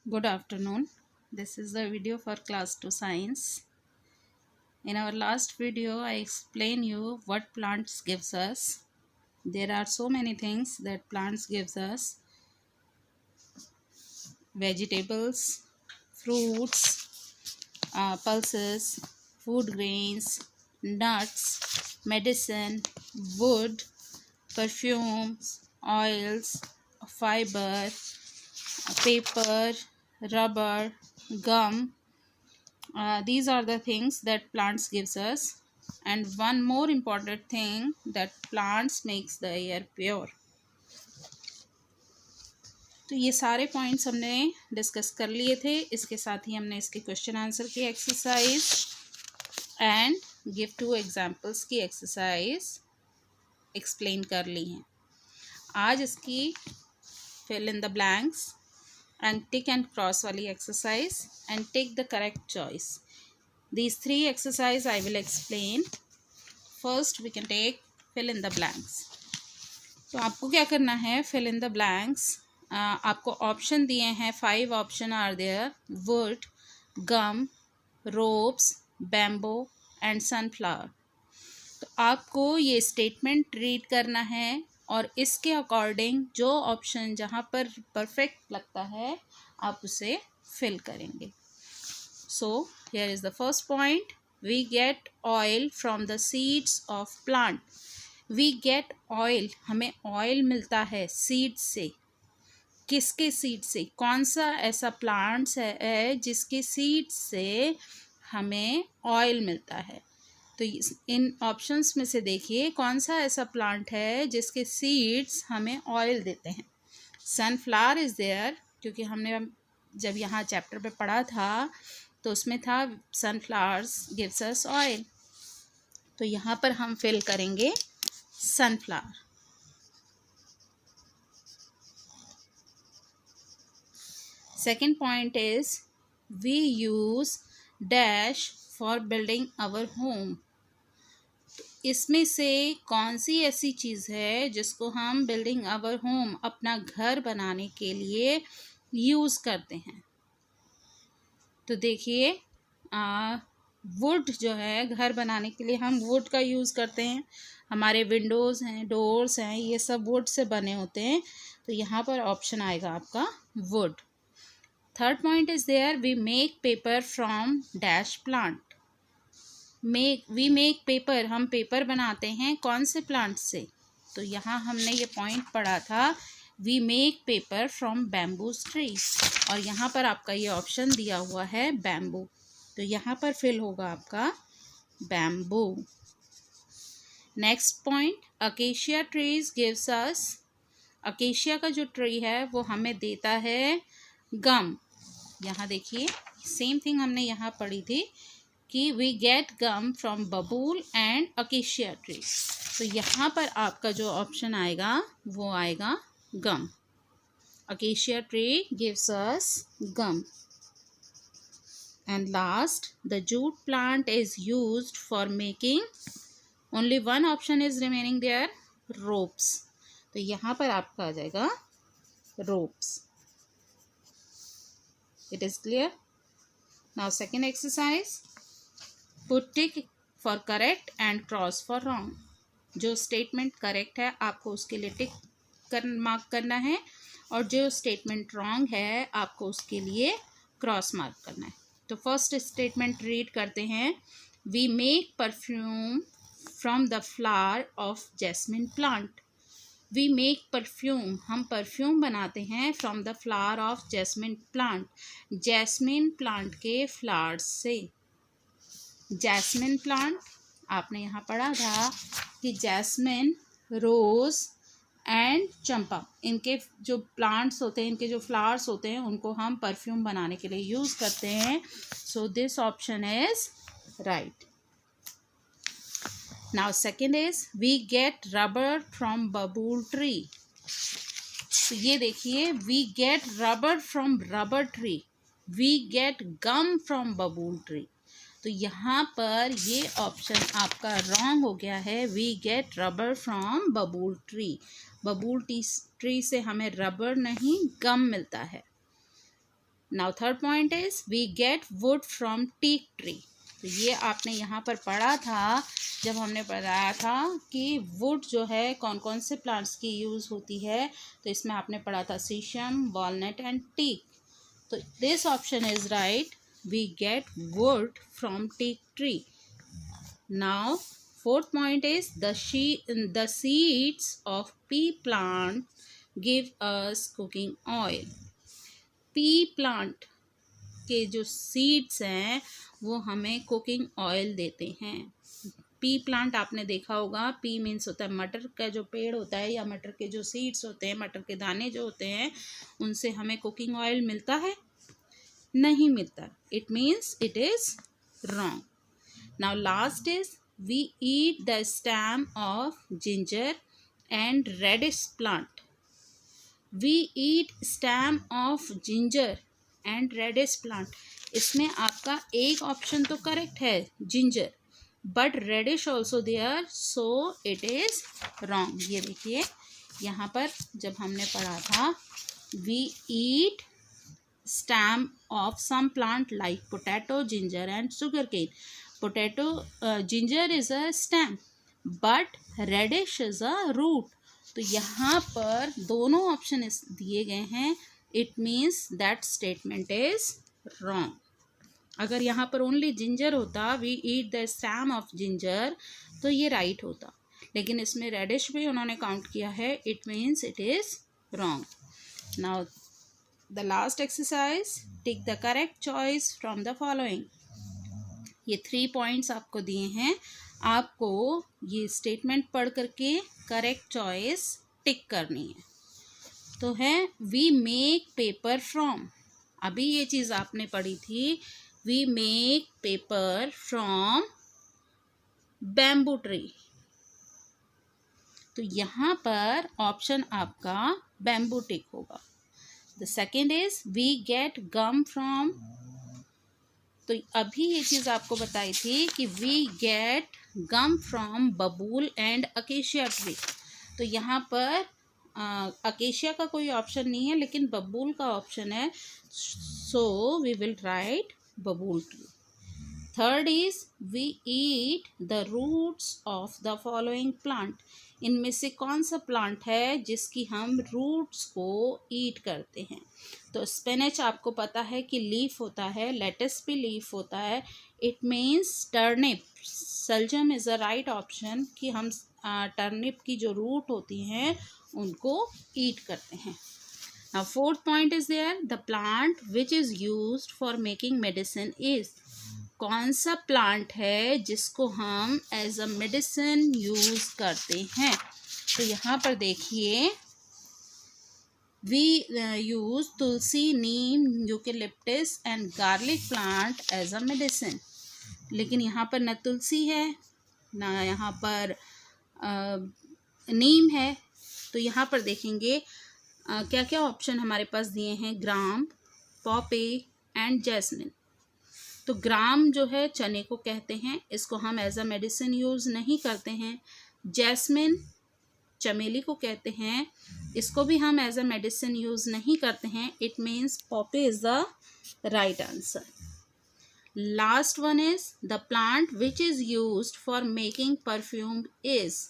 Good afternoon. This is the video for class 2 science. In our last video I explained you what plants gives us. There are so many things that plants gives us: vegetables, fruits, pulses, food grains, nuts, medicine, wood, perfumes, oils, fiber, paper, rubber, gum. These are the things that plants gives us. And one more important thing, that plants makes the air pure. तो ये सारे points हमने discuss कर लिए थे. इसके साथ ही हमने इसके क्वेश्चन आंसर की एक्सरसाइज एंड गिव 2 एग्जांपल्स की एक्सरसाइज एक्सप्लेन कर ली हैं. आज इसकी fill in the blanks and tick and cross वाली exercise and take the correct choice. These 3 exercise I will explain. First we can take fill in the blanks. तो आपको क्या करना है? fill in the blanks. आपको option दिए हैं, 5 option are there: wood, gum, ropes, bamboo and sunflower. तो आपको ये स्टेटमेंट रीड करना है और इसके अकॉर्डिंग जो ऑप्शन जहाँ पर परफेक्ट लगता है आप उसे फिल करेंगे. So here is the first point: we get oil from the seeds of plant. We get oil, हमें ऑयल मिलता है सीड से. किसके सीड से? कौन सा ऐसा प्लांट्स है जिसके सीड से हमें ऑयल मिलता है? तो इन ऑप्शंस में से देखिए कौन सा ऐसा प्लांट है जिसके सीड्स हमें ऑयल देते हैं. सनफ्लावर इज़ देयर, क्योंकि हमने जब यहाँ चैप्टर पे पढ़ा था तो उसमें था सनफ्लावर्स गिव्स अस ऑयल. तो यहाँ पर हम फिल करेंगे sunflower. Second point is we use dash for building our home. इसमें से कौन सी ऐसी चीज़ है जिसको हम बिल्डिंग आवर होम, अपना घर बनाने के लिए यूज़ करते हैं? तो देखिए वुड जो है, घर बनाने के लिए हम वुड का यूज़ करते हैं. हमारे विंडोज़ हैं, डोर्स हैं, ये सब वुड से बने होते हैं. तो यहाँ पर ऑप्शन आएगा आपका wood. Third point is there: we make paper from dash plant. We make paper, हम पेपर बनाते हैं कौन से प्लांट से? तो यहाँ हमने ये पॉइंट पढ़ा था, we make paper from bamboo tree. और यहाँ पर आपका ये ऑप्शन दिया हुआ है बैम्बू. तो यहाँ पर फिल होगा आपका bamboo. Next point: acacia trees gives us. Acacia का जो ट्री है वो हमें देता है गम. यहाँ देखिए सेम थिंग हमने यहाँ पढ़ी थी कि we get gum from babul and acacia tree. तो यहाँ पर आपका जो ऑप्शन आएगा वो आएगा gum. Acacia tree gives us gum. And last, the jute plant is used for making, only one option is remaining there, ropes. तो यहाँ पर आपका आ जाएगा ropes. It is clear? Now second exercise: put tick for correct and cross for wrong. जो statement correct है आपको उसके लिए टिक मार्क करना है और जो स्टेटमेंट रॉन्ग है आपको उसके लिए क्रॉस मार्क करना है. तो फर्स्ट स्टेटमेंट रीड करते हैं: we make perfume from the flower of jasmine plant. We make perfume, हम परफ्यूम बनाते हैं from the flower of jasmine plant. Jasmine plant के फ्लावर्स से. जैस्मिन प्लांट आपने यहाँ पढ़ा था कि जैस्मिन, रोज़ एंड चंपा, इनके जो प्लांट्स होते हैं, इनके जो फ्लावर्स होते हैं उनको हम परफ्यूम बनाने के लिए यूज़ करते हैं. So this option is right. Now second is we get rubber from babul tree. तो ये देखिए, we get rubber from rubber tree, we get gum from babul tree. तो यहाँ पर ये ऑप्शन आपका रॉन्ग हो गया है. We get rubber from babul tree. बबूल ट्री से हमें रबर नहीं गम मिलता है. Now third point is we get wood from teak tree. तो ये आपने यहाँ पर पढ़ा था जब हमने पढ़ाया था कि वुड जो है कौन कौन से प्लांट्स की यूज़ होती है, तो इसमें आपने पढ़ा था शीशम, वॉलनट एंड टीक। तो this option is right, we get wood from teak tree. Now fourth point is the seeds of pea plant give us cooking oil। pea plant के जो सीड्स हैं वो हमें कुकिंग ऑयल देते हैं। P plant आपने देखा होगा, पी मीन्स होता है मटर का जो पेड़ होता है या मटर के जो सीड्स होते हैं, मटर के दाने जो होते हैं, उनसे हमें कुकिंग ऑयल मिलता है? नहीं मिलता। It means it is wrong. Now last is we eat the stem of ginger and radish plant। we eat stem of ginger and radish plant। इसमें आपका एक ऑप्शन तो करेक्ट है ginger, but radish also there, so it is wrong. ये देखिए यहाँ पर जब हमने पढ़ा था we eat stem of some plant like potato, ginger and sugarcane। potato ginger is a stem but radish is a root। तो यहाँ पर दोनों ऑप्शन दिए गए हैं, it means that statement is wrong. अगर यहाँ पर ओनली जिंजर होता, we eat the stem of ginger, तो ये राइट होता, लेकिन इसमें रेडिश भी उन्होंने काउंट किया है, it means it is wrong. Now the last exercise, take the correct choice from the following. ये 3 पॉइंट्स आपको दिए हैं, आपको ये स्टेटमेंट पढ़ करके करेक्ट चॉइस टिक करनी है। तो है वी मेक पेपर फ्रॉम, अभी ये चीज़ आपने पढ़ी थी, we make paper from bamboo tree. तो यहाँ पर ऑप्शन आपका बैम्बू टिक होगा। The second is we get gum from, तो अभी ये चीज़ आपको बताई थी कि we get gum from babul and acacia tree. तो यहाँ पर अकेशिया का कोई ऑप्शन नहीं है, लेकिन बबूल का ऑप्शन है, so we will write babul tree. Third is we eat the roots of the following plant. इनमें से कौन सा प्लांट है जिसकी हम रूट्स को ईट करते हैं? तो स्पिनच आपको पता है कि लीफ होता है, लेटस भी लीफ होता है, इट मीन्स टर्निप, सलजम इज़ अ राइट ऑप्शन कि हम टर्निप की जो रूट होती हैं उनको ईट करते हैं। Now fourth point is there, the plant which is used for making medicine is. कौन सा प्लांट है जिसको हम एज अ मेडिसिन यूज करते हैं? तो यहाँ पर देखिए, we use tulsi, neem, eucalyptus and garlic plant as a medicine. लेकिन यहाँ पर न तुलसी है, ना यहाँ पर नीम है। तो यहाँ पर देखेंगे क्या क्या ऑप्शन हमारे पास दिए हैं, ग्राम, पॉपी एंड जैस्मिन। तो ग्राम जो है चने को कहते हैं, इसको हम एज अ मेडिसिन यूज़ नहीं करते हैं। जैस्मिन चमेली को कहते हैं, इसको भी हम एज अ मेडिसिन यूज़ नहीं करते हैं, it means Poppy is the right answer. Last one is the plant which is used for making perfume is.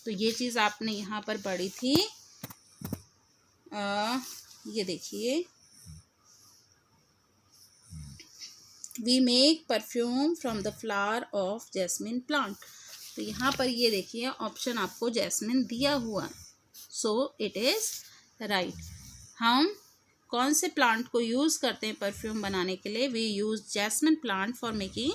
तो ये चीज़ आपने यहाँ पर पढ़ी थी, ये देखिए, we make perfume from the flower of jasmine plant. तो यहाँ पर ये देखिए ऑप्शन आपको जैस्मिन दिया हुआ, सो इट इज़ राइट। हम कौन से प्लांट को यूज़ करते हैं परफ्यूम बनाने के लिए? We use jasmine plant for making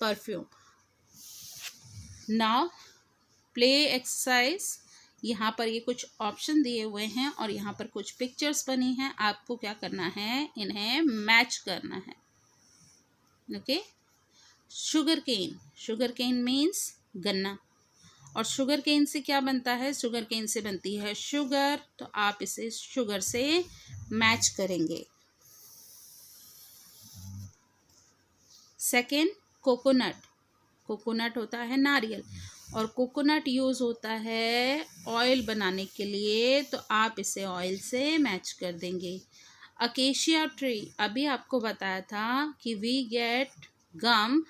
perfume. Now play exercise. यहाँ पर ये कुछ ऑप्शन दिए हुए हैं और यहाँ पर कुछ पिक्चर्स बनी हैं, आपको क्या करना है, इन्हें मैच करना है। Okay, sugar cane, sugar cane means ganna, और शुगर केन से क्या बनता है? शुगर केन से बनती है शुगर, तो आप इसे शुगर से मैच करेंगे। सेकेंड, कोकोनट, कोकोनट होता है नारियल, और कोकोनट यूज़ होता है ऑयल बनाने के लिए, तो आप इसे ऑयल से मैच कर देंगे। अकेशिया ट्री, अभी आपको बताया था कि we get gum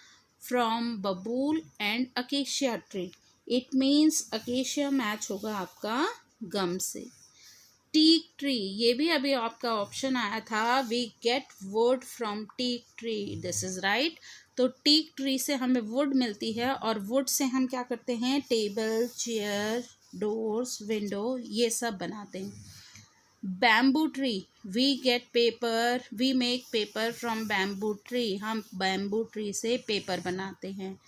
from babul and acacia tree, it means acacia match होगा आपका गम से। टीक ट्री, ये भी अभी आपका ऑप्शन आया था, we get wood from teak tree, this is right. तो टीक ट्री से हमें वुड मिलती है और वुड से हम क्या करते हैं, टेबल, चेयर, डोर्स, विंडो, ये सब बनाते हैं। Bamboo tree, we get paper, we make paper from bamboo tree, हम बैम्बू ट्री से पेपर बनाते हैं।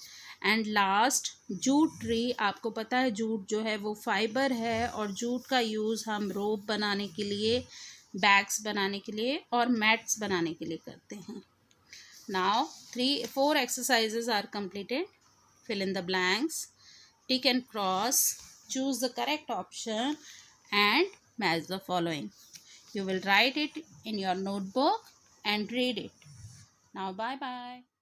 एंड लास्ट जूट ट्री, आपको पता है जूट जो है वो फाइबर है और जूट का यूज़ हम रोप बनाने के लिए, बैग्स बनाने के लिए और मैट्स बनाने के लिए करते हैं। Now 4 exercises are completed. Fill in the blanks, tick and cross, choose the correct option and match the following. You will write it in your notebook and read it. Now bye bye.